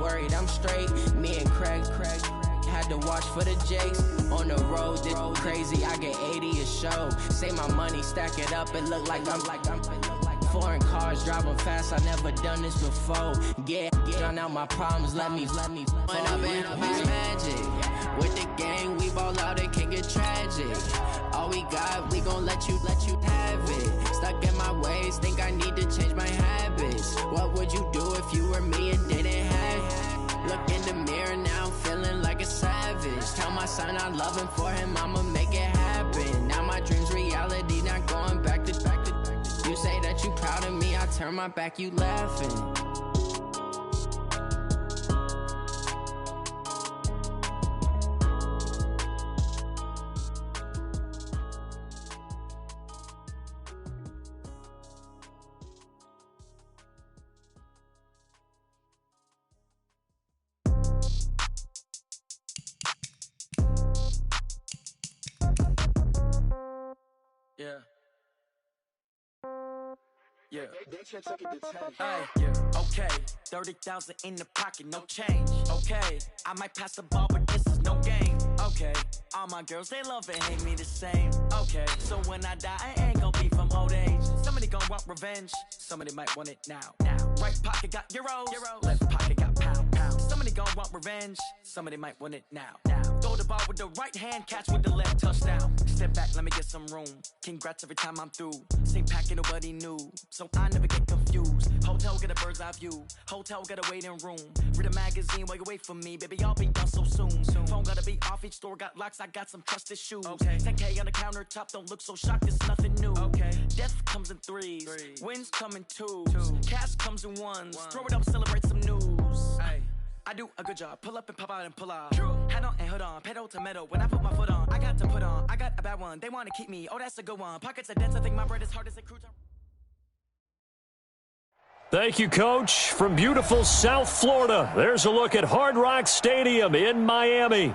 worried I'm straight. Me and Craig had to watch for the Jakes. On the road, this crazy, I get 80 a show. Say my money, stack it up, it look like I'm foreign cars, driving fast, I never done this before. Get drown out my problems, let me When I've been magic. With the gang, we ball out, it can get tragic. All we got, we gon' let you have it. Stuck in my ways, think I need to change my habits. What would you do if you were me and didn't have it? Look in the mirror now, I'm feeling like a savage. Tell my son I love him, for him I'ma make it happen. Now my dream's reality, not going back to. You say that you proud of me, I turn my back, you laughing. Yeah. Yeah. Yeah. Okay. 30,000 in the pocket, no change. Okay. I might pass the ball, but this is no game. Okay. All my girls, they love and hate me the same. Okay. So when I die, I ain't gon' be from old age. Somebody gon' want revenge. Somebody might want it now. Right pocket got euros. Left pocket got pound. Somebody gon' want revenge. Somebody might want it now. Throw the ball with the right hand, catch with the left, touchdown. Step back, let me get some room. Congrats every time I'm through. Same packet, nobody knew, so I never get confused. Hotel get a bird's eye view. Hotel got a waiting room. Read a magazine while you wait for me, baby. I'll be done so soon. Phone gotta be off. Each store got locks. I got some trusted shoes. 10K on the countertop. Don't look so shocked. It's nothing new. Death comes in threes. Wins come in twos. Cash comes in ones. Throw it up, celebrate some news. I do a good job. Pull up and pop out and pull out. Head on and hood on. Pedal to metal. When I put my foot on, I got to put on. I got a bad one. They want to keep me. Oh, that's a good one. Pockets are dense. I think my bread is hard as a crouton. Thank you, Coach. From beautiful South Florida, there's a look at Hard Rock Stadium in Miami.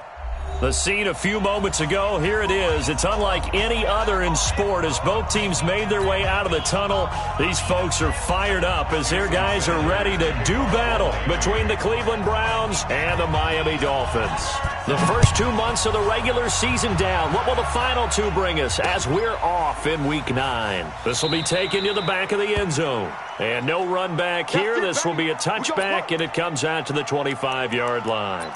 The scene a few moments ago, here it is. It's unlike any other in sport as both teams made their way out of the tunnel. These folks are fired up as their guys are ready to do battle between the Cleveland Browns and the Miami Dolphins. The first 2 months of the regular season down. What will the final two bring us as we're off in Week 9? This will be taken to the back of the end zone. And no run back here. This will be a touchback, and it comes out to the 25-yard line.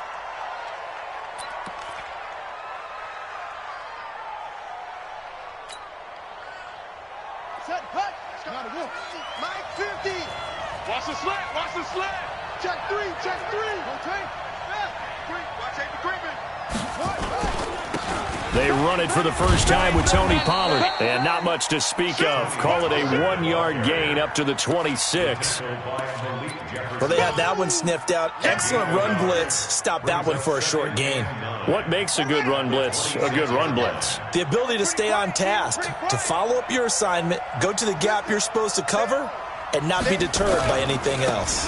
Watch the slant, watch the slant. Check three. Okay. Watch Aiden Greenman. They run it for the first time with Tony Pollard. And not much to speak of. Call it a 1-yard gain up to the 26. Well, they had that one sniffed out. Excellent run blitz. Stop that one for a short gain. What makes a good run blitz a good run blitz? The ability to stay on task, to follow up your assignment, go to the gap you're supposed to cover, and not be deterred by anything else.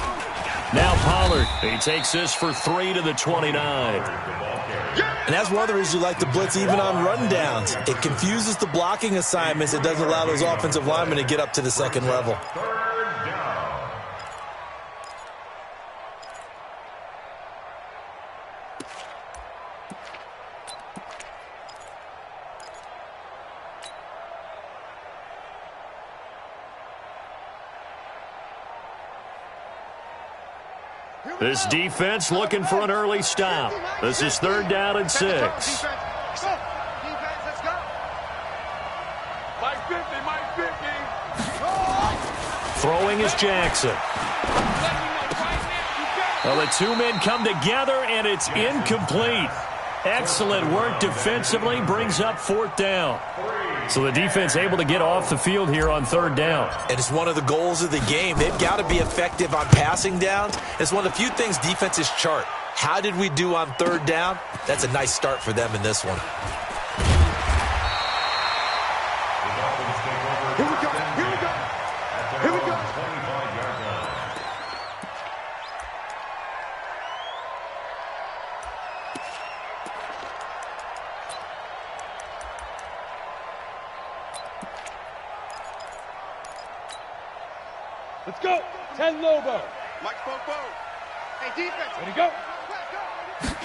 Now Pollard, he takes this for 3 to the 29. And that's one of the reasons you like to blitz even on rundowns. It confuses the blocking assignments. It doesn't allow those offensive linemen to get up to the second level. This defense looking for an early stop. This is 3rd down and 6. Defense, let's go. Mike 50. Throwing is Jackson. Well, the two men come together, and it's incomplete. Excellent work defensively, brings up 4th down. So the defense able to get off the field here on 3rd down. And it's one of the goals of the game. They've got to be effective on passing downs. It's one of the few things defenses chart. How did we do on 3rd down? That's a nice start for them in this one. Here we go. Let's go. 10 Lobo. Mike Bobo. Ready, go.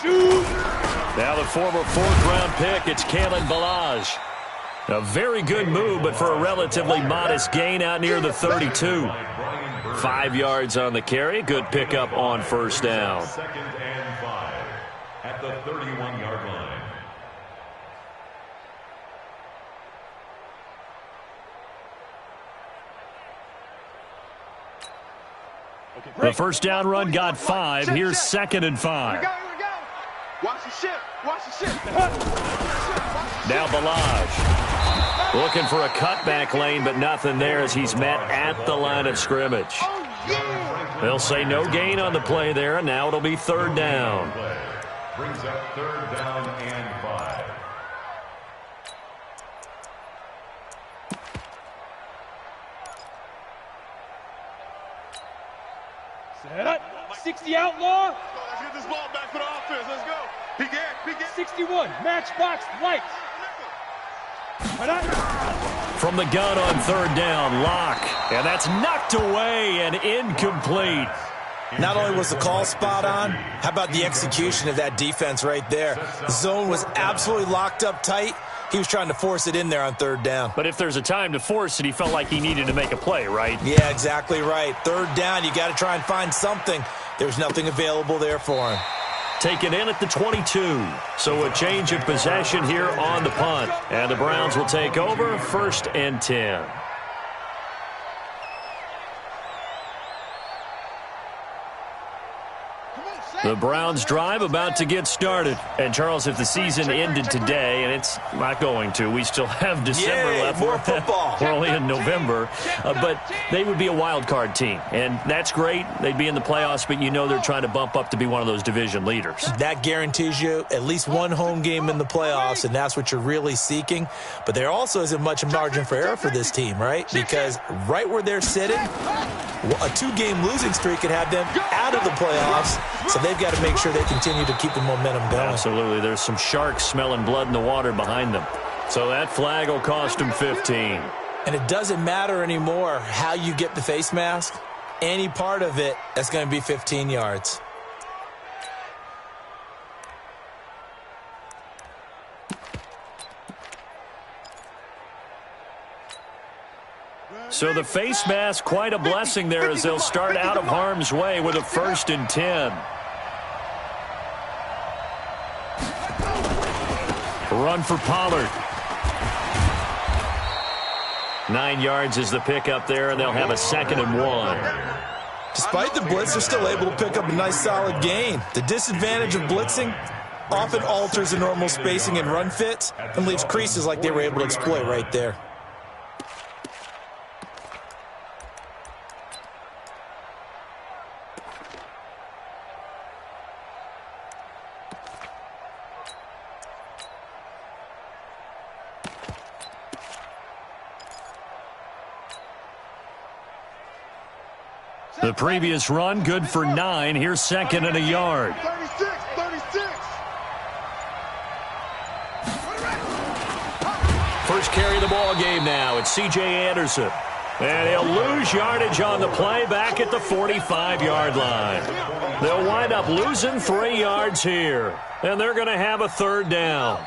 Shoot. Now the former fourth-round pick, it's Kalen Ballage. A very good move, but for a relatively modest gain out near the 32. 5 yards on the carry. Good pickup on first down. Second and 5 at the 31-yard line. The first down run got 5. Here's second and 5. Here we go. Watch the ship. Watch the ship. Now Ballage looking for a cutback lane, but nothing there as he's met at the line of scrimmage. They'll say no gain on the play there, and now it'll be third down. Brings up third down and 5. Set up. 60 outlaw. Let's get this ball back for the offense. Let's go. He get. 61. Matchbox lights. From the gun on third down, Locke. And that's knocked away and incomplete. Not only was the call spot on, how about the execution of that defense right there? The zone was absolutely locked up tight. He was trying to force it in there on third down. But if there's a time to force it, he felt like he needed to make a play, right? Yeah, exactly right. Third down, you got to try and find something. There's nothing available there for him. Taken in at the 22. So a change of possession here on the punt. And the Browns will take over, 1st and 10. The Browns drive about to get started. And, Charles, if the season ended today, and it's not going to, we still have December left. More football. We're only in November. But they would be a wild card team. And that's great. They'd be in the playoffs, but you know they're trying to bump up to be one of those division leaders. That guarantees you at least one home game in the playoffs, and that's what you're really seeking. But there also isn't much margin for error for this team, right? Because right where they're sitting, a 2-game losing streak could have them out of the playoffs. So they've got to make sure they continue to keep the momentum going. Absolutely. There's some sharks smelling blood in the water behind them. So that flag will cost them 15. And it doesn't matter anymore how you get the face mask. Any part of it, that's going to be 15 yards. So the face mask, quite a blessing there as they'll start out of harm's way with a 1st and 10. Run for Pollard. 9 yards is the pickup there, and they'll have a 2nd and 1. Despite the blitz, they're still able to pick up a nice solid gain. The disadvantage of blitzing often alters the normal spacing and run fits and leaves creases like they were able to exploit right there. The previous run, good for 9. Here's 2nd and a yard. 36. First carry of the ball game now. It's C.J. Anderson. And he'll lose yardage on the play back at the 45-yard line. They'll wind up losing 3 yards here. And they're going to have a third down.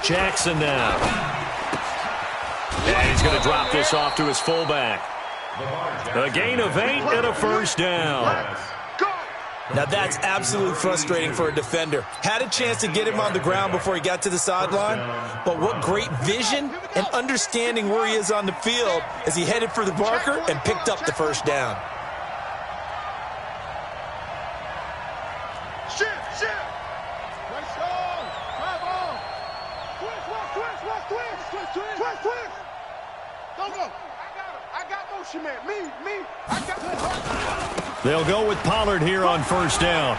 Jackson now. And he's going to drop this off to his fullback. A gain of 8 and a first down. Now that's absolutely frustrating for a defender. Had a chance to get him on the ground before he got to the sideline, but what great vision and understanding where he is on the field as he headed for the marker and picked up the first down. They'll go with Pollard here on first down.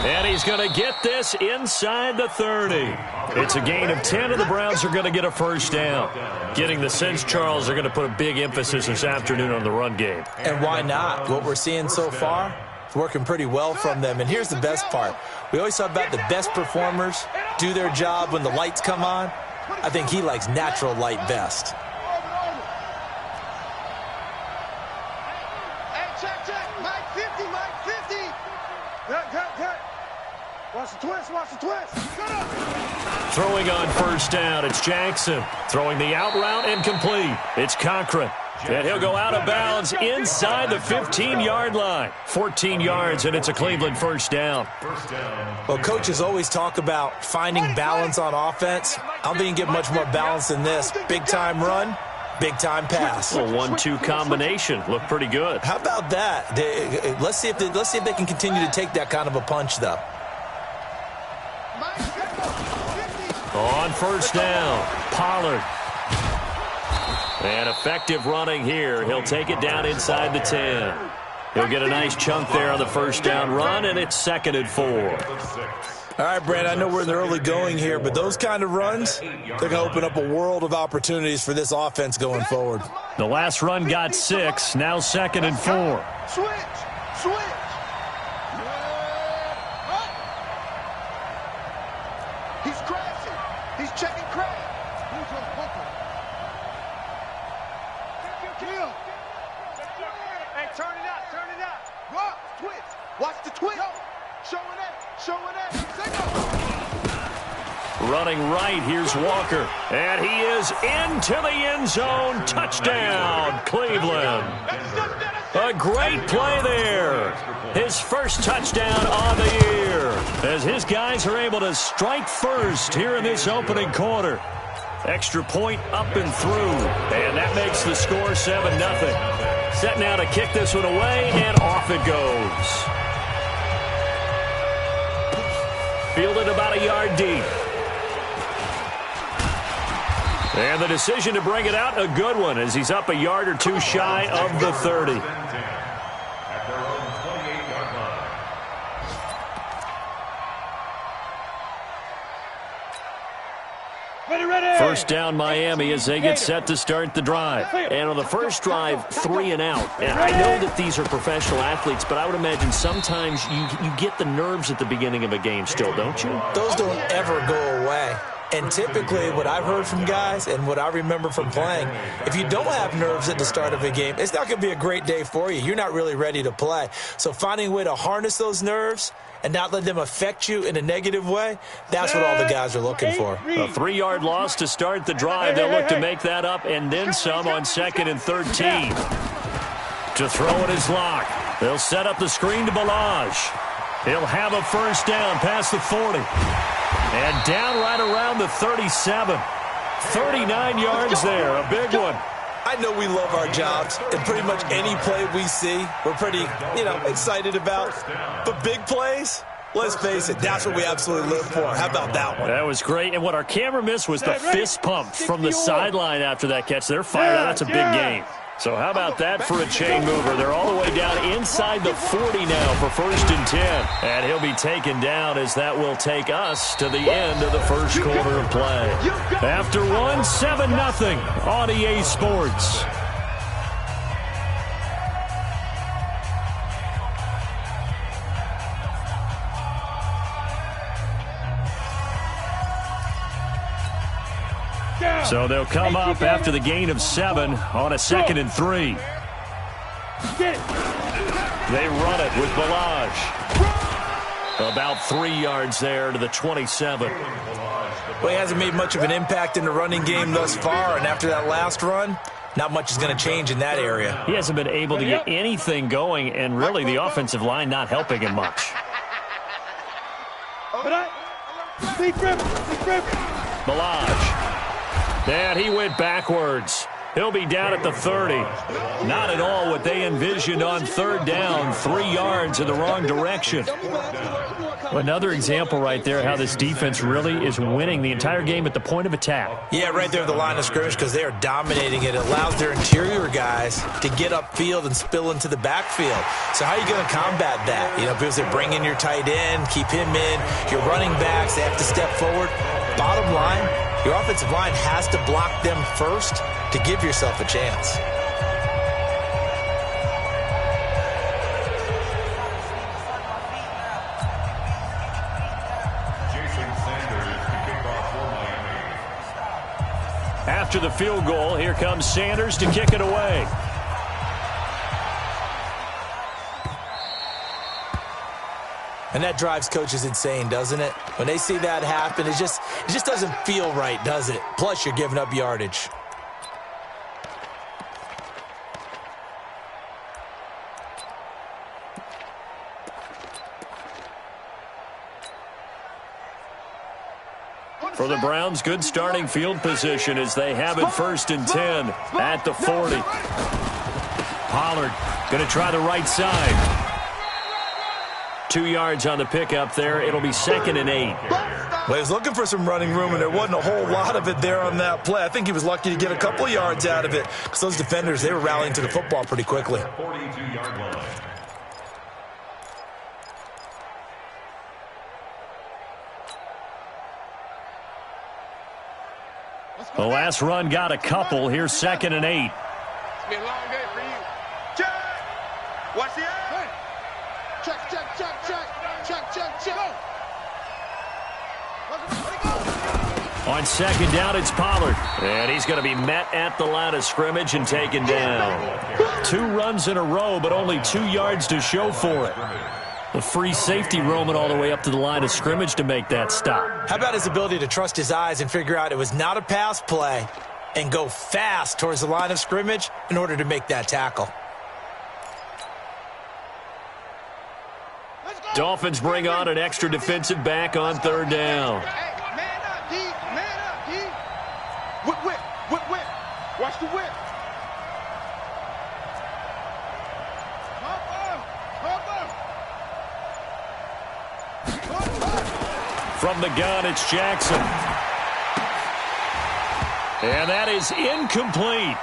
And he's going to get this inside the 30. It's a gain of 10, and the Browns are going to get a first down. Getting the sense, Charles, they're going to put a big emphasis this afternoon on the run game. And why not? What we're seeing so far, working pretty well from them. And here's the best part. We always talk about the best performers do their job when the lights come on. I think he likes natural light best. Watch the twist, watch the twist. Throwing on first down, it's Jackson. Throwing the out route and complete. It's Cochran. And he'll go out of bounds inside the 15-yard line. 14 yards, and it's a Cleveland first down. Well, coaches always talk about finding balance on offense. I don't think you can get much more balance than this. Big-time run, big-time pass. A 1-2 combination. Looked pretty good. How about that? Let's see if they can continue to take that kind of a punch, though. On first down, Pollard. And effective running here. He'll take it down inside the 10. He'll get a nice chunk there on the first down run, and it's 2nd and 4. All right, Brandon, I know we're in the early going here, but those kind of runs, they're going to open up a world of opportunities for this offense going forward. The last run got 6, now 2nd and 4. Switch. He's crashing. He's checking crash. Hey, turn it up. Rock, twist. Watch the twist. Showing that. Running right, here's Walker. And he is into the end zone. Touchdown, Cleveland. A great play there. His first touchdown on the year, as his guys are able to strike first here in this opening quarter. Extra point up and through, and that makes the score 7-0. Set now to kick this one away, and off it goes. Fielded about a yard deep. And the decision to bring it out, a good one, as he's up a yard or two shy of the 30. First down Miami as they get set to start the drive. And on the first drive, 3 and out. And I know that these are professional athletes, but I would imagine sometimes you get the nerves at the beginning of a game still, don't you? Those don't ever go away. And typically what I've heard from guys and what I remember from playing, if you don't have nerves at the start of a game, it's not going to be a great day for you. You're not really ready to play. So finding a way to harness those nerves and not let them affect you in a negative way, that's what all the guys are looking for. A 3-yard loss to start the drive. They'll look to make that up and then some on 2nd and 13. To throw it is Locke. They'll set up the screen to Balaj. He'll have a first down past the 40. And down right around the 37. 39 yards there, a big one. I know we love our jobs, and pretty much any play we see, we're pretty, excited about. But big plays, let's face it, that's what we absolutely live for. How about that one? That was great. And what our camera missed was the fist pump from the sideline after that catch. They're fired out. That's a big game. So how about that for a chain mover? They're all the way down inside the 40 now for 1st and 10. And he'll be taken down as that will take us to the end of the first quarter of play. After one, 7-0 on EA Sports. So they'll come up after the gain of 7 on a 2nd and 3. They run it with Balaj. About 3 yards there to the 27. Well, he hasn't made much of an impact in the running game thus far, and after that last run, not much is going to change in that area. He hasn't been able to get anything going, and really the offensive line not helping him much. Balaj. And he went backwards. He'll be down at the 30. Not at all what they envisioned on 3rd down. 3 yards in the wrong direction. Another example right there how this defense really is winning the entire game at the point of attack. Yeah, right there at the line of scrimmage because they are dominating it. It allows their interior guys to get upfield and spill into the backfield. So how are you going to combat that? Because they bring in your tight end, keep him in. Your running backs, they have to step forward. Bottom line, your offensive line has to block them first to give yourself a chance. after the field goal. Here comes Sanders to kick it away. And that drives coaches insane, doesn't it? When they see that happen, it just doesn't feel right, does it? Plus, you're giving up yardage. For the Browns, good starting field position as they have it 1st and 10 at the 40. Pollard going to try the right side. 2 yards on the pickup there. It'll be 2nd and 8. Well, he was looking for some running room, and there wasn't a whole lot of it there on that play. I think he was lucky to get a couple of yards out of it because those defenders, they were rallying to the football pretty quickly. 42-yard line. The last run got a couple. Here's 2nd and 8. It's be a long day for you. Check. Watch the eye. Check, check, check, check. Check, check, check. Go. On 2nd down, it's Pollard. And he's going to be met at the line of scrimmage and taken down. 2 runs in a row, but only 2 yards to show for it. The free safety roaming all the way up to the line of scrimmage to make that stop. How about his ability to trust his eyes and figure out it was not a pass play and go fast towards the line of scrimmage in order to make that tackle? Dolphins bring on an extra defensive back on 3rd down. Hey, man up, D. Man up, D. Whip, whip, whip, whip. Watch the whip. From the gun, it's Jackson. And that is incomplete.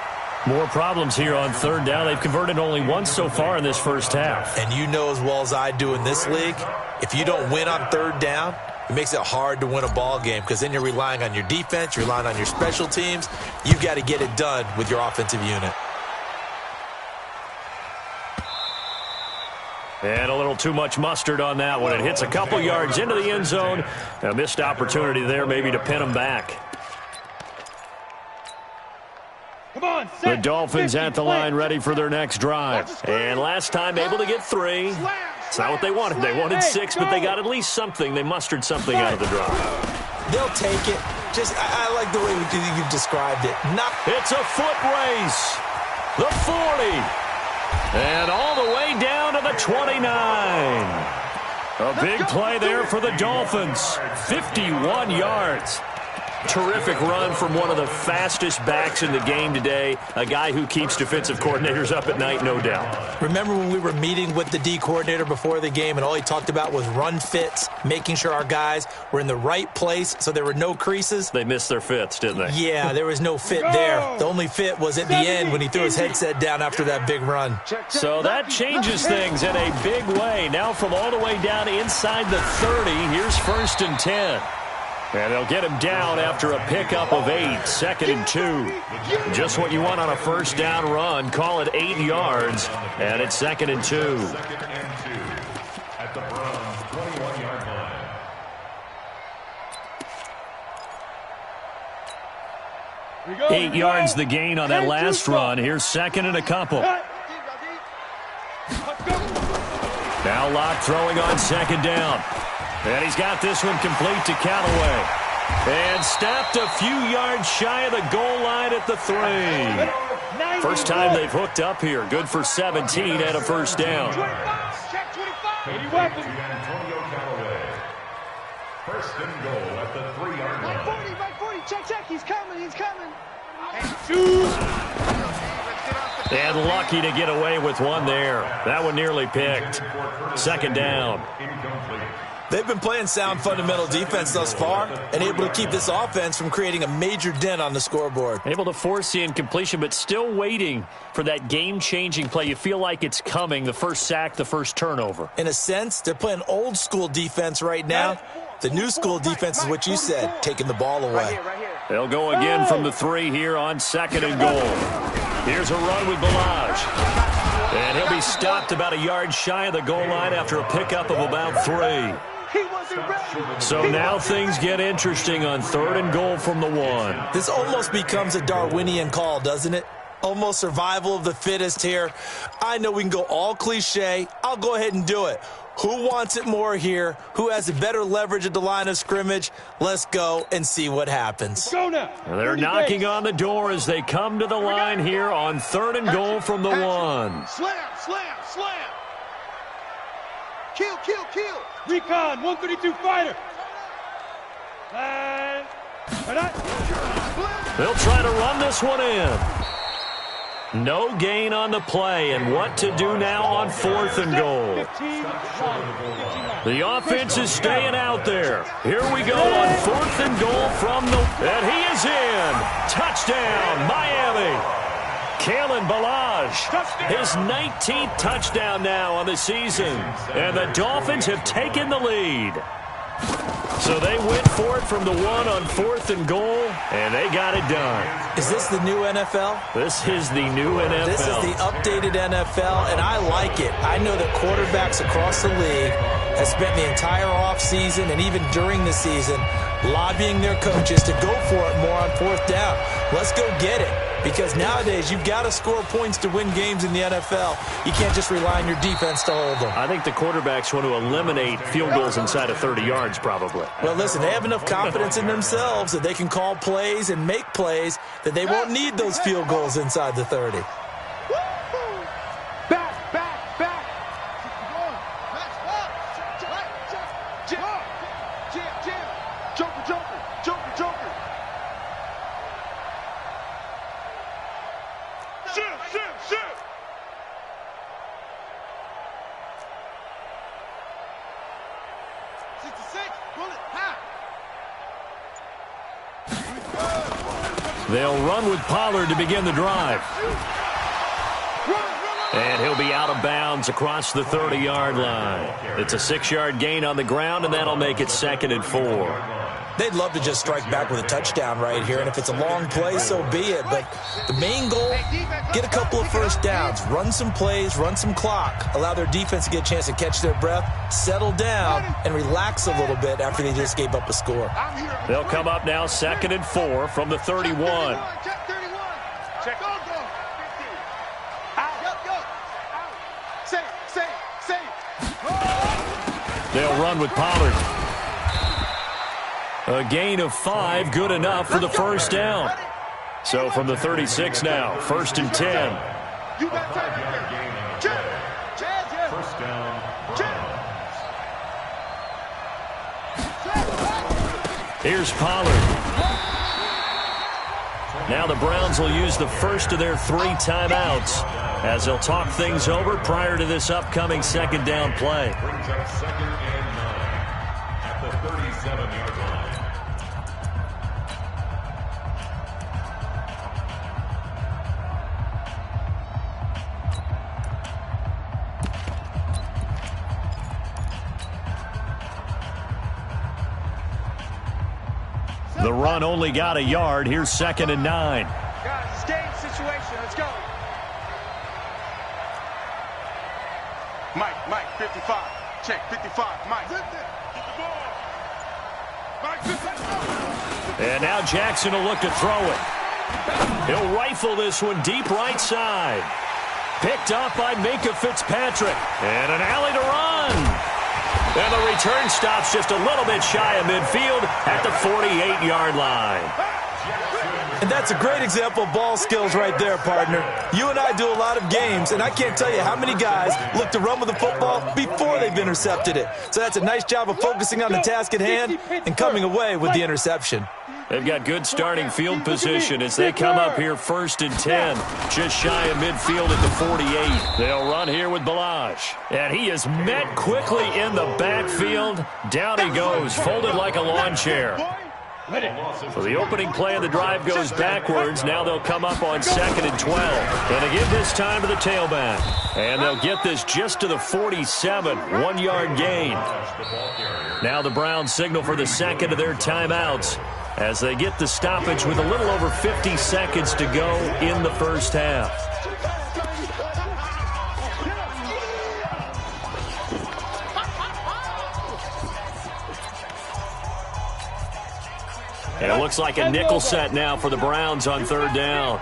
More problems here on 3rd down. They've converted only once so far in this first half. And you know as well as I do in this league, if you don't win on 3rd down, it makes it hard to win a ball game because then you're relying on your defense, you're relying on your special teams. You've got to get it done with your offensive unit. And a little too much mustard on that one. It hits a couple yards into the end zone. A missed opportunity there maybe to pin them back. Come on, The Dolphins at the line ready for their next drive. And last time able to get 3. It's not what they wanted. They wanted 6, but they got at least something. They mustered something out of the drive. They'll take it. I like the way you've described it. It's a foot race. The 40. And all the way down to the 29. A big play there for the Dolphins. 51 yards. Terrific run from one of the fastest backs in the game today. A guy who keeps defensive coordinators up at night, no doubt. Remember when we were meeting with the D coordinator before the game and all he talked about was run fits, making sure our guys were in the right place so there were no creases? They missed their fits, didn't they? Yeah, there was no fit there. The only fit was at the end when he threw his headset down after that big run. So that changes things in a big way. Now from all the way down inside the 30, here's 1st and 10. And they'll get him down after a pickup of 8, 2nd and 2. Just what you want on a 1st down run. Call it 8 yards, and it's 2nd and 2. At the Browns' 21-yard line. 8 yards the gain on that last run. Here's 2nd and a couple. Now Locke throwing on 2nd down. And he's got this one complete to Callaway. And stopped a few yards shy of the goal line at the 3. First time they've hooked up here. Good for 17 and a 1st down. Antonio Callaway. 1st and goal at the 3-yard line. Right 40, check, he's coming. And lucky to get away with one there. That one nearly picked. 2nd down. Incomplete. They've been playing sound fundamental defense thus far and able to keep this offense from creating a major dent on the scoreboard. Able to force the incompletion, but still waiting for that game-changing play. You feel like it's coming, the first sack, the first turnover. In a sense, they're playing old school defense right now. The new school defense is what you said, taking the ball away. They'll go again from the 3 here on 2nd and goal. Here's a run with Ballage. And he'll be stopped about a yard shy of the goal line after a pickup of about 3. So now things get interesting on 3rd and goal from the 1. This almost becomes a Darwinian call, doesn't it? Almost survival of the fittest here. I know we can go all cliche. I'll go ahead and do it. Who wants it more here? Who has a better leverage at the line of scrimmage? Let's go and see what happens. Go now. They're knocking on the door as they come to the line here on 3rd and goal from the 1. Slam, slam, slam. Kill, kill, kill. Recon, 132 fighter. And... They'll try to run this one in. No gain on the play, and what to do now on 4th and goal. The offense is staying out there. Here we go on 4th and goal from the... And he is in. Touchdown, Miami. Kalen Ballage, his 19th touchdown now on the season. And the Dolphins have taken the lead. So they went for it from the 1 on 4th and goal, and they got it done. Is this the new NFL? This is the new NFL. This is the updated NFL, and I like it. I know that quarterbacks across the league have spent the entire offseason and even during the season lobbying their coaches to go for it more on 4th down. Let's go get it. Because nowadays, you've got to score points to win games in the NFL. You can't just rely on your defense to hold them. I think the quarterbacks want to eliminate field goals inside of 30 yards, probably. Well, listen, they have enough confidence in themselves that they can call plays and make plays that they won't need those field goals inside the 30. Back, back, back. Jam, jam. Joker, joker, joker, joker. Shoot, shoot, shoot. They'll run with Pollard to begin the drive. And he'll be out of bounds across the 30-yard line. It's a 6-yard gain on the ground, and that'll make it 2nd and 4. They'd love to just strike back with a touchdown right here, and if it's a long play, so be it. But the main goal, get a couple of first downs, run some plays, run some clock, allow their defense to get a chance to catch their breath, settle down, and relax a little bit after they just gave up a score. They'll come up now 2nd and 4 from the 31. Check. Go. They'll run with Pollard. A gain of 5, good enough for the first down. So from the 36 now, 1st and 10. You got First down. Here's Pollard. Now the Browns will use the first of their 3 timeouts as they'll talk things over prior to this upcoming 2nd down play. Brings up 2nd and 9 at the 37-yard line. The run only got a yard. Here's 2nd and 9. Guys, it's game situation. Let's go. Mike, 55. Check, 55. Mike. Get the ball. Mike, 55. And now Jackson will look to throw it. He'll rifle this one deep right side. Picked up by Minkah Fitzpatrick. And an alley to run. And the return stops just a little bit shy of midfield at the 48-yard line. And that's a great example of ball skills right there, partner. You and I do a lot of games, and I can't tell you how many guys look to run with the football before they've intercepted it. So that's a nice job of focusing on the task at hand and coming away with the interception. They've got good starting field position as they come up here 1st and 10, just shy of midfield at the 48. They'll run here with Ballage. And he is met quickly in the backfield. Down he goes, folded like a lawn chair. So the opening play of the drive goes backwards. Now they'll come up on 2nd and 12. And they give this time to the tailback. And they'll get this just to the 47, 1-yard gain. Now the Browns signal for the 2nd of their timeouts as they get the stoppage with a little over 50 seconds to go in the first half. And it looks like a nickel set now for the Browns on third down.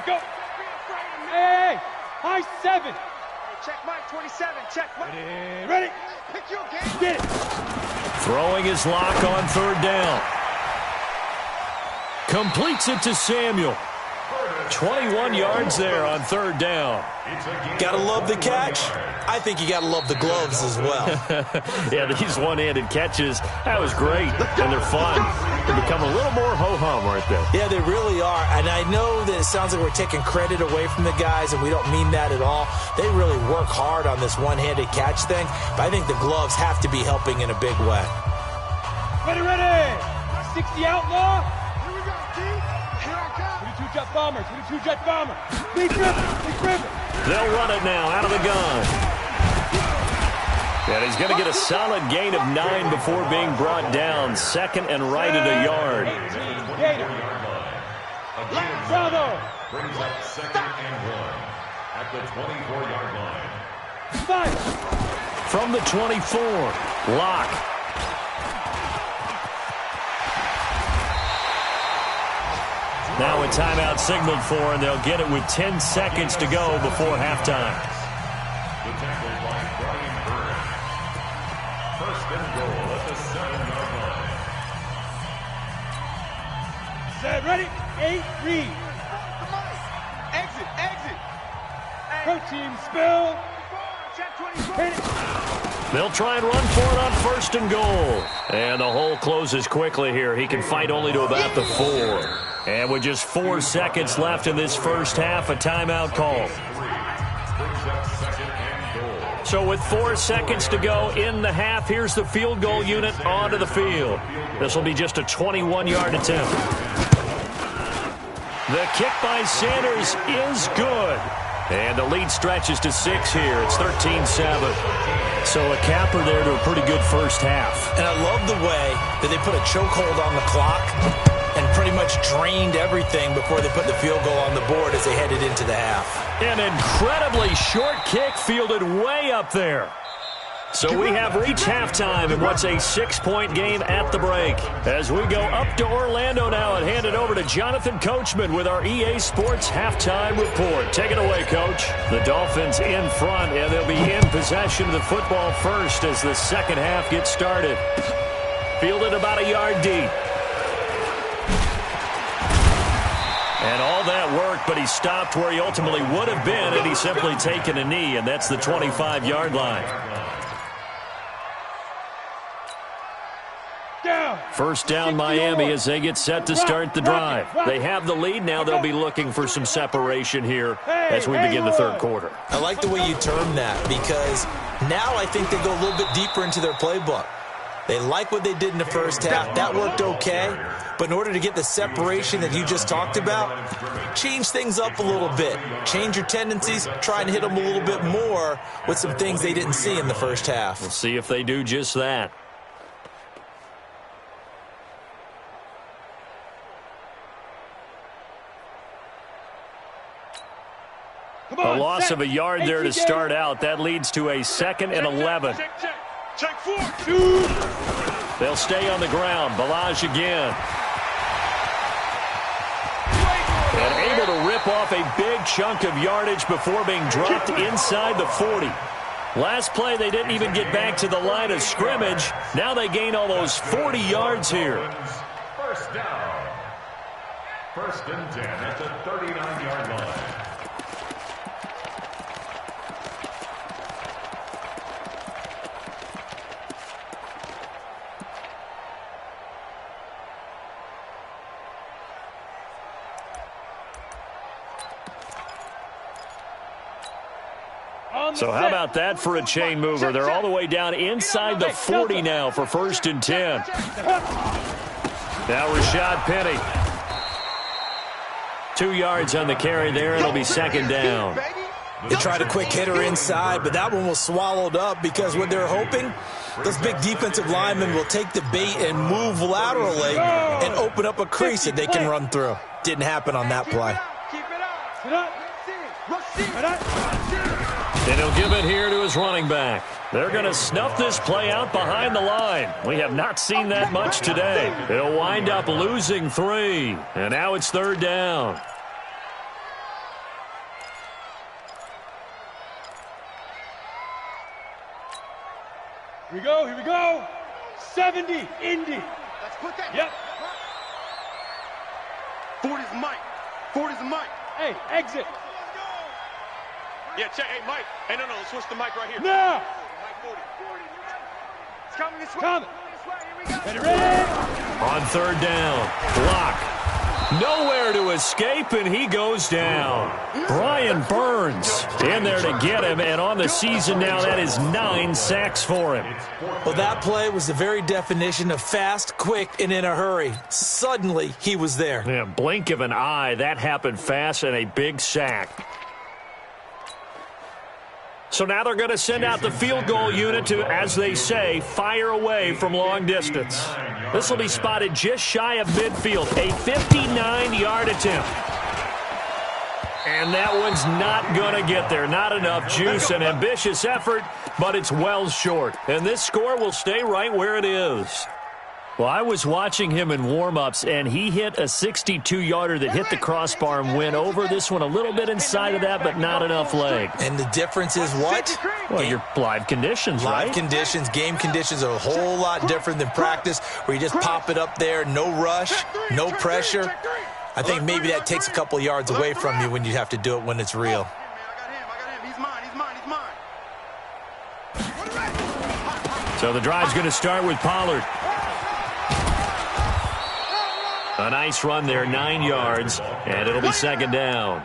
Go. Hey, high 7. Check Mike, 27. Check Mike. Ready. Pick your game. Get it. Throwing his lock on third down. Completes it to Samuel. 21 yards there on third down. Gotta love the catch. I think you gotta love the gloves as well. Yeah, these one-handed catches, that was great, and they're fun. They become a little more ho-hum, aren't they? Yeah, they really are, and I know that it sounds like we're taking credit away from the guys, and we don't mean that at all. They really work hard on this one-handed catch thing, but I think the gloves have to be helping in a big way. Ready. 60 outlaw. Here we go, T. Here I come. 22 jet bomber. 22 jet bomber. Big ribbon. They'll run it now out of the gun. And he's going to get a solid gain of 9 before being brought down. Second and right at a yard. Bravo. Brings up second and 1 at the 24-yard line. 5. From the 24, Lock. Now a timeout signaled for, and they'll get it with 10 seconds to go before halftime. The tackle by Brian Burns. First and goal at the 7-yard line. Set, ready. 8, read. Exit. Protein spill. Check 24. Hit it. They'll try and run for it on first and goal. And the hole closes quickly here. He can fight only to about the 4. And with just 4 seconds left in this first half, a timeout call. So with 4 seconds to go in the half, here's the field goal unit onto the field. This will be just a 21-yard attempt. The kick by Sanders is good. And the lead stretches to 6 here. It's 13-7. So a capper there to a pretty good first half. And I love the way that they put a chokehold on the clock and pretty much drained everything before they put the field goal on the board as they headed into the half. An incredibly short kick fielded way up there. So we have reached halftime in what's a 6-point game at the break. As we go up to Orlando now and hand it over to Jonathan Coachman with our EA Sports Halftime Report. Take it away, Coach. The Dolphins in front, and they'll be in possession of the football first as the second half gets started. Fielded about a yard deep. And all that worked, but he stopped where he ultimately would have been had he simply taken a knee, and that's the 25-yard line. First down Miami as they get set to start the drive. They have the lead. Now they'll be looking for some separation here as we begin the third quarter. I like the way you term that because now I think they go a little bit deeper into their playbook. They like what they did in the first half. That worked okay. But in order to get the separation that you just talked about, change things up a little bit. Change your tendencies. Try and hit them a little bit more with some things they didn't see in the first half. We'll see if they do just that. A loss of a yard there to start out. That leads to a 2nd and 11. Check 4. They'll stay on the ground. Balaj again. And able to rip off a big chunk of yardage before being dropped inside the 40. Last play, they didn't even get back to the line of scrimmage. Now they gain almost 40 yards here. First down. First and 10 at the 39-yard line. So how about that for a chain mover? They're all the way down inside the 40 now for first and 10. Now Rashad Penny. 2 yards on the carry there. It'll be second down. They tried a quick hitter inside, but that one was swallowed up because what they're hoping, those big defensive linemen will take the bait and move laterally and open up a crease that they can run through. Didn't happen on that play. Keep it up. And he'll give it here to his running back. They're going to snuff this play out behind the line. We have not seen that much today. He'll wind up losing 3. And now it's 3rd down. Here we go, here we go. 70, Indy. Let's put that. Yep. 40's Mike. 40's Mike. Hey, exit. Yeah, check. Hey, Mike. Hey, no, switch the mic right here. Now. Mike 40. It's coming this way. Coming. This way. Here we go. Ready, ready. On 3rd down, block. Nowhere to escape, and he goes down. Brian Burns in there to get him, and on the season now, that is 9 sacks for him. Well, that play was the very definition of fast, quick, and in a hurry. Suddenly, he was there. Yeah, blink of an eye, that happened fast, and a big sack. So now they're going to send out the field goal unit to, as they say, fire away from long distance. This will be spotted just shy of midfield, a 59-yard attempt. And that one's not going to get there. Not enough juice, an ambitious effort, but it's well short. And this score will stay right where it is. Well, I was watching him in warm-ups, and he hit a 62-yarder that hit the crossbar and went over. This one a little bit inside of that, but not enough leg. And the difference is what? Well, your live conditions, right? Live conditions, game conditions are a whole lot different than practice, where you just pop it up there, no rush, no pressure. I think maybe that takes a couple yards away from you when you have to do it when it's real. So the drive's going to start with Pollard. A nice run there, 9 yards, and it'll be 2nd down.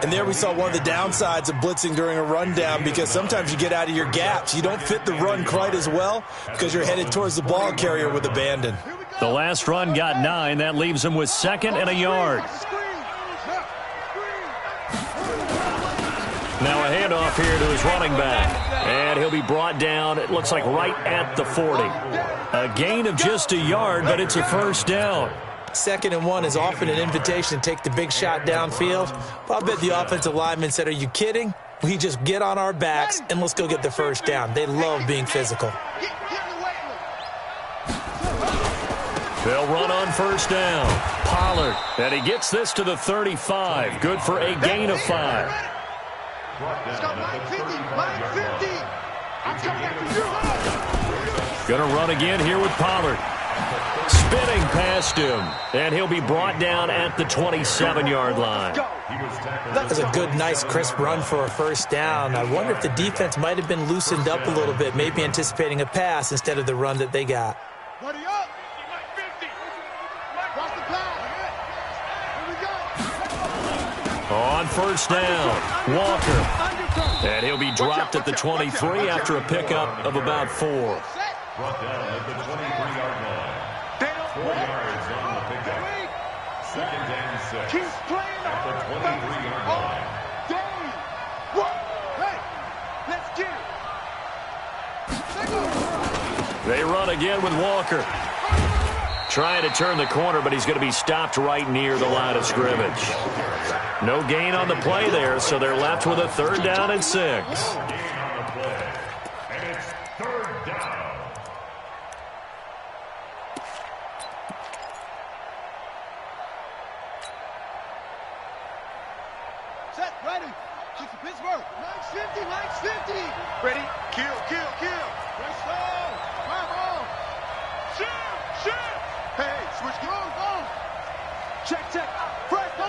And there we saw one of the downsides of blitzing during a rundown, because sometimes you get out of your gaps. You don't fit the run quite as well because you're headed towards the ball carrier with abandon. The last run got 9. That leaves him with 2nd and a yard. Now a handoff here to his running back. And he'll be brought down, it looks like right at the 40. A gain of just a yard, but it's a 1st down. 2nd and 1 is often an invitation to take the big shot downfield. But I bet the offensive lineman said, are you kidding? We just get on our backs and let's go get the 1st down. They love being physical. They'll run on 1st down. Pollard, and he gets this to the 35. Good for a gain of 5. Gonna run again here with Pollard. Spinning past him, and he'll be brought down at the 27-yard line. That was a good, nice, crisp run for a 1st down. I wonder if the defense might have been loosened up a little bit, maybe anticipating a pass instead of the run that they got. On 1st down, Walker. And he'll be dropped at the 23 after a pickup of about 4. Brought down at the 23-yard line. 4 yards on the pickup. 2nd and 6. At the 23-yard line. They run again with Walker. Trying to turn the corner, but he's going to be stopped right near the line of scrimmage. No gain on the play there, so they're left with a 3rd down and 6. And it's 3rd down. Set, ready. Kick to Pittsburgh. 950. Ready. Kill. Let's go. Come on. Shoot. Hey, switch. Go. Check. Press, go.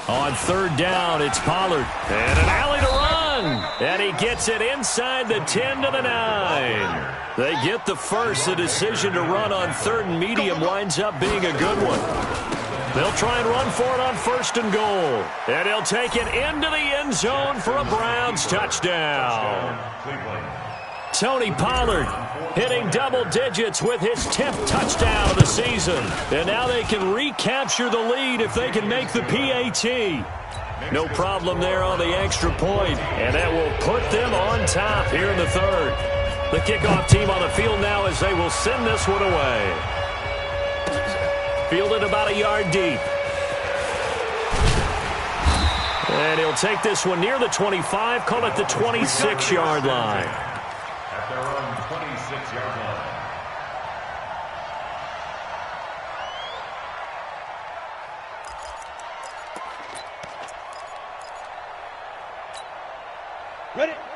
On 3rd down, it's Pollard. And an alley to run. And he gets it inside the 10 to the 9. They get the first. The decision to run on 3rd and medium winds up being a good one. They'll try and run for it on 1st and goal. And he'll take it into the end zone for a Browns touchdown. Tony Pollard hitting double digits with his 10th touchdown of the season. And now they can recapture the lead if they can make the PAT. No problem there on the extra point, and that will put them on top here in the 3rd. The kickoff team on the field now as they will send this one away. Fielded about a yard deep. And he'll take this one near the 25, call it the 26-yard line. At their own 26-yard line.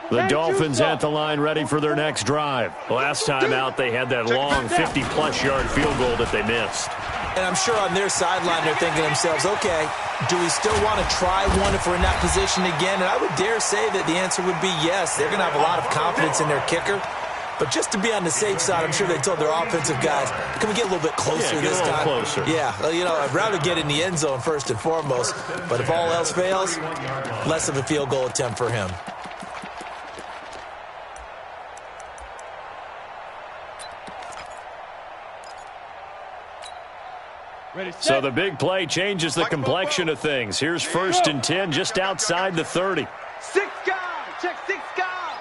The Dolphins at the line ready for their next drive. Last time out, they had that long 50-plus yard field goal that they missed. And I'm sure on their sideline they're thinking to themselves, okay, do we still want to try one if we're in that position again? And I would dare say that the answer would be yes. They're going to have a lot of confidence in their kicker. But just to be on the safe side, I'm sure they told their offensive guys, can we get a little bit closer this time? Closer. Yeah, you know, I'd rather get in the end zone first and foremost. But if all else fails, less of a field goal attempt for him. So the big play changes the complexion of things. Here's 1st and 10 just outside the 30. 6 guys. Check 6 guys.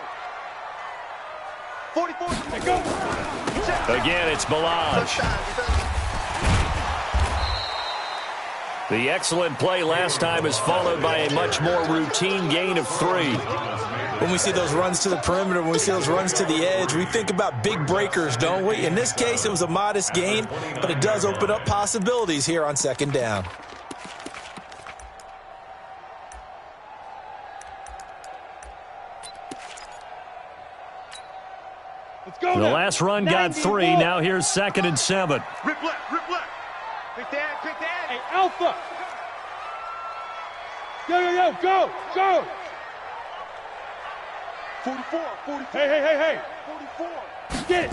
44. Go. Again, it's Balaj. The excellent play last time is followed by a much more routine gain of 3. When we see those runs to the perimeter, when we see those runs to the edge, we think about big breakers, don't we? In this case, it was a modest gain, but it does open up possibilities here on 2nd down. Let's go. The last run got 3. Now here's 2nd and 7. Rip left. Rip left. Pick that. Pick that. Hey, Alpha. Yo, go, go. 44. 44. Hey. 44. Get it.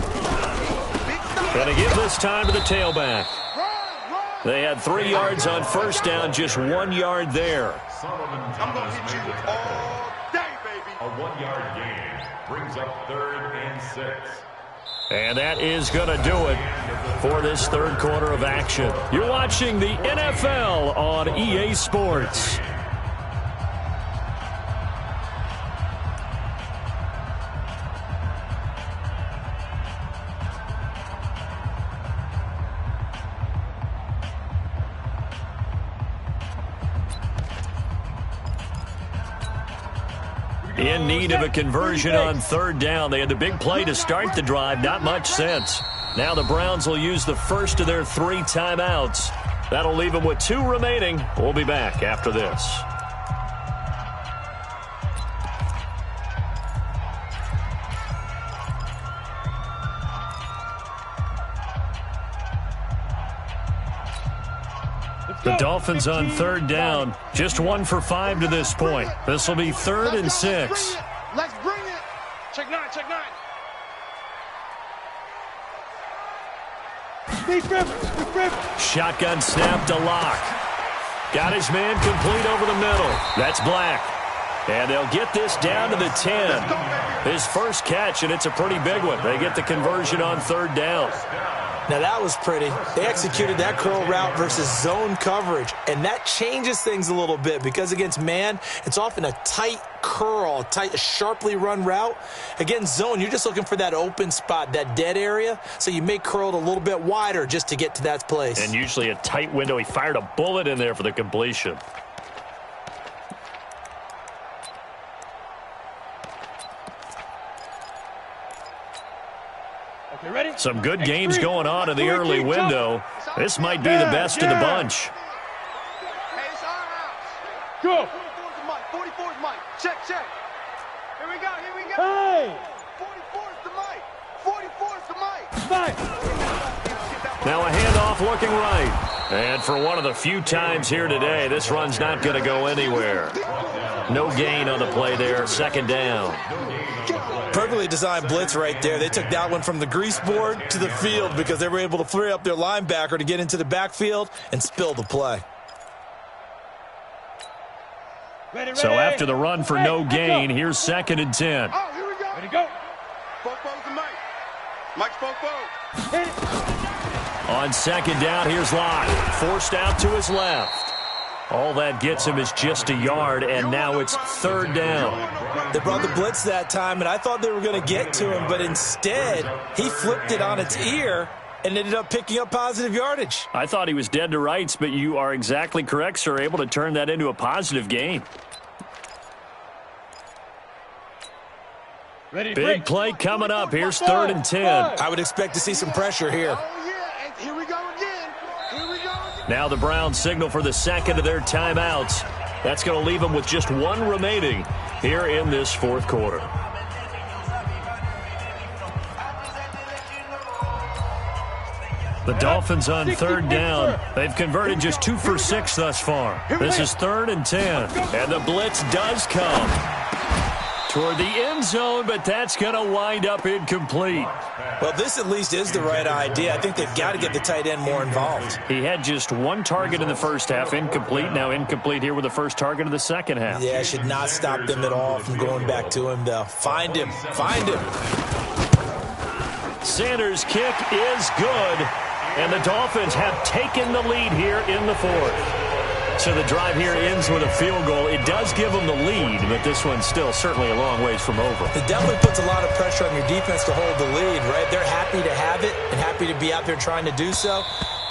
Going to give this time to the tailback. Run. They had 3 yards on 1st down, just 1 yard there. I'm going to hit you all day, baby. A 1-yard gain brings up 3rd and 6. And that is going to do it for this 3rd quarter of action. You're watching the NFL on EA Sports. In need of a conversion on 3rd down. They had the big play to start the drive. Not much sense. Now the Browns will use the first of their 3 timeouts. That'll leave them with 2 remaining. We'll be back after this. The Dolphins on 3rd down. Just 1 for 5 to this point. This will be 3rd and 6. Let's bring it. Check 9. Big Rivers. Shotgun snap to Locke. Got his man complete over the middle. That's Black. And they'll get this down to the 10. His first catch, and it's a pretty big one. They get the conversion on 3rd down. Now, that was pretty. They executed that curl route versus zone coverage, and that changes things a little bit because against man, it's often a tight curl, a sharply run route. Against zone, you're just looking for that open spot, that dead area, so you may curl it a little bit wider just to get to that place. And usually a tight window. He fired a bullet in there for the completion. Some good games going on in the early window. This might be the best of the bunch. Hey, it's our house. Go. 44's the mic. 44's mic. Check. Here we go. Hey. 44's the mic. 44's the mic. Five. Now a handoff looking right. And for one of the few times here today, this run's not going to go anywhere. No gain on the play there. 2nd down. Perfectly designed blitz right there. They took that one from the grease board to the field because they were able to flare up their linebacker to get into the backfield and spill the play. So after the run for no gain, here's 2nd and 10. Oh, here we go. Ready to go. Fofo's the mic. Mike's Fofo. On 2nd down, here's Locke. Forced out to his left. All that gets him is just a yard, and now it's 3rd down. They brought the blitz that time, and I thought they were going to get to him, but instead, he flipped it on its ear and ended up picking up positive yardage. I thought he was dead to rights, but you are exactly correct, sir. Able to turn that into a positive gain. Big play coming up. Here's 3rd and 10. I would expect to see some pressure here. Oh, yeah, and here we go again. Here we go again. Now the Browns signal for the second of their timeouts. That's going to leave them with just one remaining here in this fourth quarter. The Dolphins on 3rd down. They've converted just 2 for 6 thus far. This is 3rd and 10. And the blitz does come toward the end zone, but that's going to wind up incomplete. Well, this at least is the right idea. I think they've got to get the tight end more involved. He had just 1 target in the first half, incomplete. Now incomplete here with the first target of the second half. Yeah, it should not stop them at all from going back to him, though. Find him. Find him. Sanders' kick is good. And the Dolphins have taken the lead here in the fourth. So the drive here ends with a field goal. It does give them the lead, but this one's still certainly a long ways from over. It definitely puts a lot of pressure on your defense to hold the lead, right? They're happy to have it and happy to be out there trying to do so.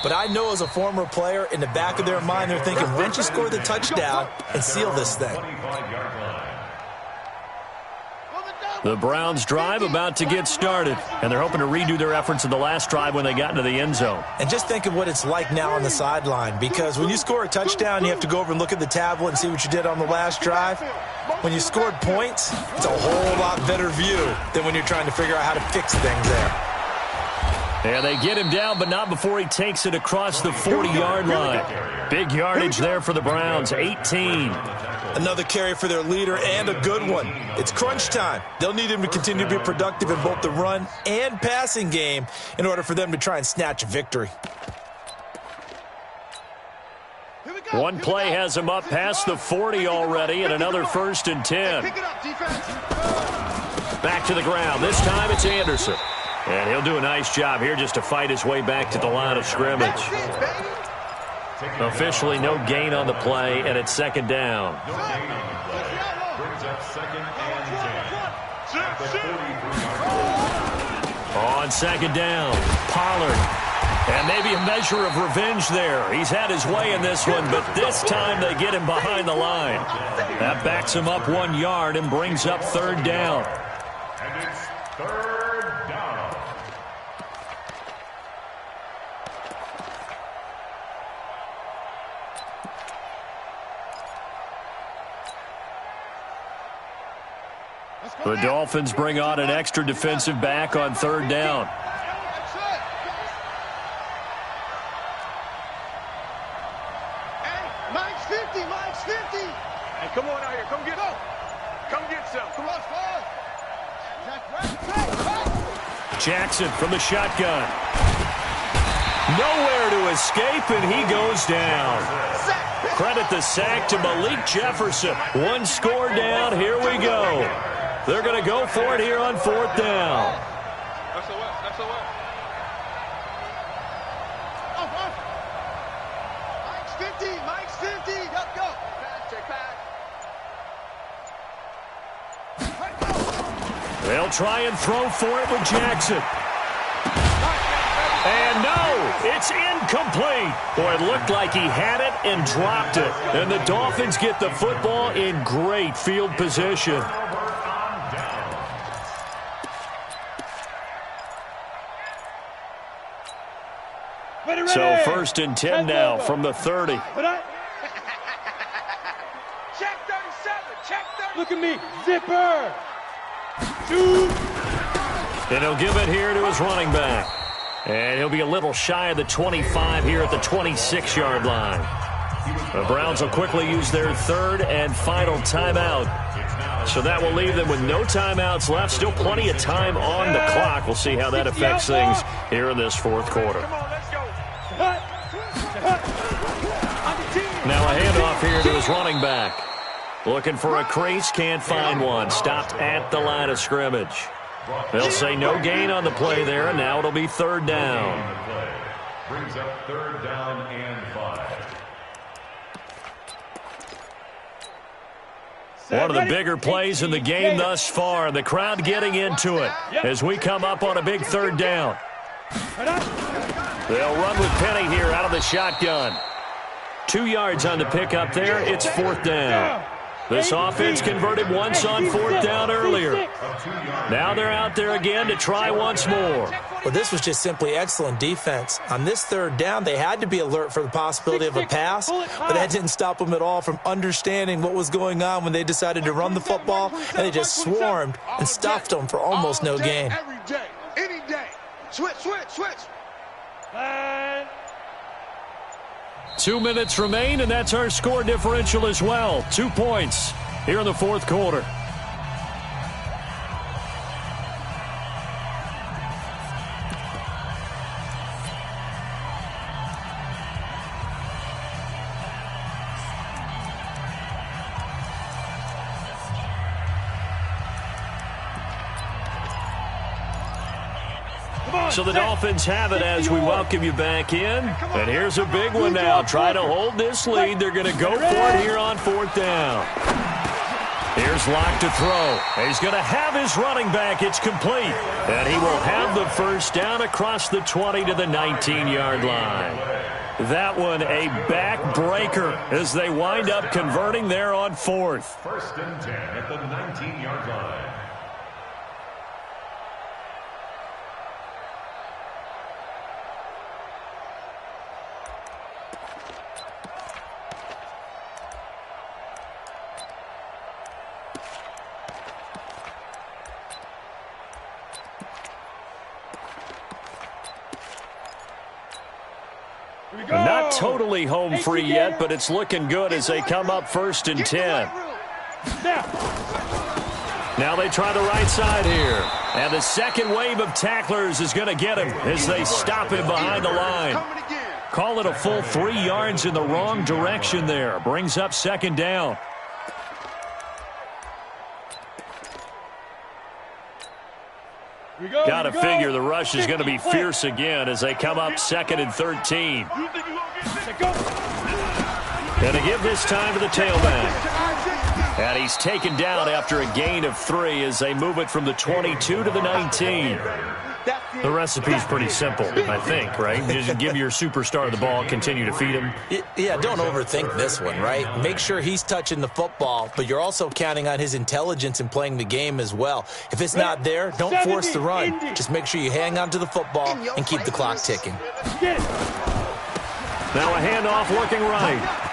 But I know as a former player, in the back of their mind, they're thinking, why don't you score the touchdown and seal this thing? The Browns drive about to get started, and they're hoping to redo their efforts in the last drive when they got into the end zone. And just think of what it's like now on the sideline, because when you score a touchdown, you have to go over and look at the tablet and see what you did on the last drive. When you scored points, it's a whole lot better view than when you're trying to figure out how to fix things there. And they get him down, but not before he takes it across the 40-yard line. Big yardage there for the Browns, 18. Another carry for their leader, and a good one. It's crunch time. They'll need him to continue to be productive in both the run and passing game in order for them to try and snatch a victory. One play has him up past the 40 already, and another 1st and 10. Back to the ground. This time it's Anderson. And he'll do a nice job here just to fight his way back to the line of scrimmage. Officially no gain on the play, and it's 2nd down. No gain on the play. Brings up 2nd and 10. On 2nd down, Pollard. And maybe a measure of revenge there. He's had his way in this one, but this time they get him behind the line. That backs him up 1 yard and brings up 3rd down. And it's 3rd down. The Dolphins bring on an extra defensive back on 3rd down. Mike's 50, Mike's 50. Hey, come on out here. Come get up. Come get some. Come on, Jackson from the shotgun. Nowhere to escape, and he goes down. Credit the sack to Malik Jefferson. 1 score down. Here we go. They're going to go for it here on 4th down. Mike's 50, Mike's 50. Go. Check back. They'll try and throw for it with Jackson. And no, it's incomplete. Boy, it looked like he had it and dropped it. And the Dolphins get the football in great field position. So 1st and 10 now from the 30. Check 37. Check 30. Look at me. Zipper. 2. And he'll give it here to his running back. And he'll be a little shy of the 25 here at the 26-yard line. The Browns will quickly use their 3rd and final timeout. So that will leave them with no timeouts left. Still plenty of time on the clock. We'll see how that affects things here in this 4th quarter. Now a handoff here to his running back. Looking for a crease, can't find one. Stopped at the line of scrimmage. They'll say no gain on the play there, and now it'll be 3rd down. Brings up 3rd down and 5. One of the bigger plays in the game thus far. The crowd getting into it as we come up on a big 3rd down. They'll run with Penny here out of the shotgun. 2 yards on the pickup there. It's 4th down. This offense converted once on fourth down earlier. Now they're out there again to try once more. Well, this was just simply excellent defense. On this third down, they had to be alert for the possibility of a pass, but that didn't stop them at all from understanding what was going on when they decided to run the football, and they just swarmed and stuffed them for almost no gain. Every day, any day. Switch. 2 minutes remain, and that's our score differential as well. 2 points here in the fourth quarter. So the Dolphins have it as we welcome you back in. And here's a big one now. Try to hold this lead. They're going to go for it here on fourth down. Here's Locke to throw. He's going to have his running back. It's complete. And he will have the first down across the 20 to the 19-yard line. That one a backbreaker as they wind up converting there on fourth. First and 10 at the 19-yard line. Not totally home free yet, but it's looking good as they come up first and 10. Now they try the right side here. And the second wave of tacklers is going to get him as they stop him behind the line. Call it a full 3 yards in the wrong direction there. Brings up second down. Got to figure the rush is going to be fierce again as they come up second and 13. And to give this time to the tailback. And he's taken down after a gain of 3 as they move it from the 22 to the 19. The recipe's pretty simple, I think, right? Just give your superstar the ball, continue to feed him. Yeah, don't overthink this one, right? Make sure he's touching the football, but you're also counting on his intelligence in playing the game as well. If it's not there, don't force the run. Just make sure you hang on to the football and keep the clock ticking. Now a handoff working right.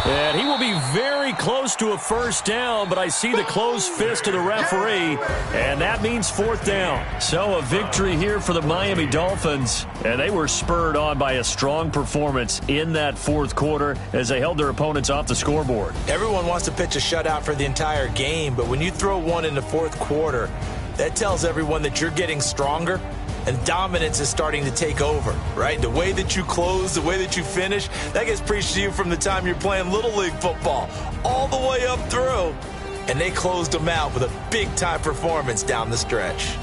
And he will be very close to a first down, but I see the closed fist of the referee, and that means fourth down. So a victory here for the Miami Dolphins, and they were spurred on by a strong performance in that fourth quarter as they held their opponents off the scoreboard. Everyone wants to pitch a shutout for the entire game, but when you throw one in the fourth quarter, that tells everyone that you're getting stronger. And dominance is starting to take over, right? The way that you close, the way that you finish, that gets preached to you from the time you're playing Little League football all the way up through. And they closed them out with a big-time performance down the stretch.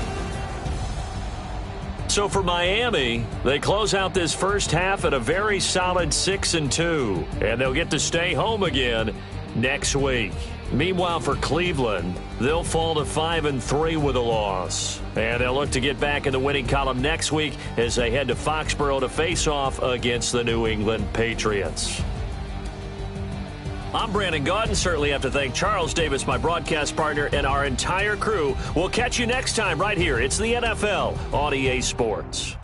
So for Miami, they close out this first half at a very solid 6-2. And they'll get to stay home again next week. Meanwhile, for Cleveland, they'll fall to 5-3 with a loss. And they'll look to get back in the winning column next week as they head to Foxborough to face off against the New England Patriots. I'm Brandon Gaudin. Certainly have to thank Charles Davis, my broadcast partner, and our entire crew. We'll catch you next time right here. It's the NFL on EA Sports.